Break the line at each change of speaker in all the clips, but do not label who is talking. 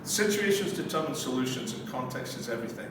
Situations determine solutions, and context is everything.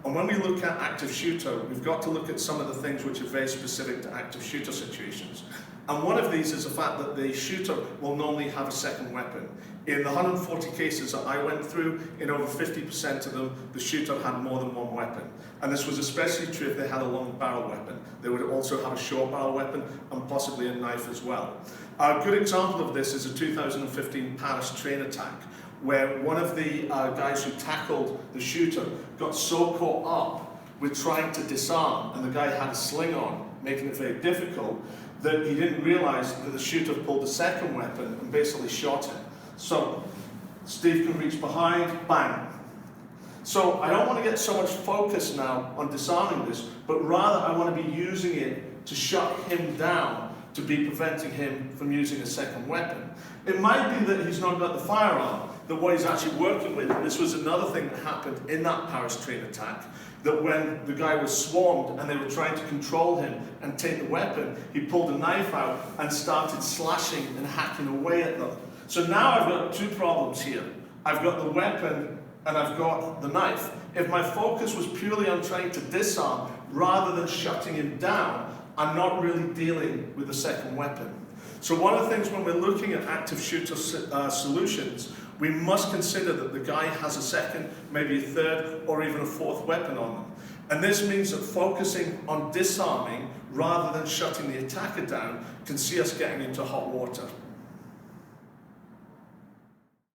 And when we look at active shooter, we've got to look at some of the things which are very specific to active shooter situations. And one of these is the fact that the shooter will normally have a second weapon. In the 140 cases that I went through, in over 50% of them, the shooter had more than one weapon. And this was especially true if they had a long barrel weapon. They would also have a short barrel weapon and possibly a knife as well. A good example of this is a 2015 Paris train attack, where one of the guys who tackled the shooter got so caught up with trying to disarm, and the guy had a sling on, making it very difficult, that he didn't realize that the shooter pulled the second weapon and basically shot him. So Steve can reach behind, bang. So I don't want to get so much focus now on disarming this, but rather I want to be using it to shut him down, to be preventing him from using a second weapon. It might be that he's not got the firearm, that what he's actually working with, and this was another thing that happened in that Paris train attack, that when the guy was swarmed and they were trying to control him and take the weapon, he pulled a knife out and started slashing and hacking away at them. So now I've got two problems here. I've got the weapon and I've got the knife. If my focus was purely on trying to disarm rather than shutting him down, I'm not really dealing with the second weapon. So one of the things when we're looking at active shooter solutions, we must consider that the guy has a second, maybe a third, or even a fourth weapon on them. And this means that focusing on disarming rather than shutting the attacker down can see us getting into hot water.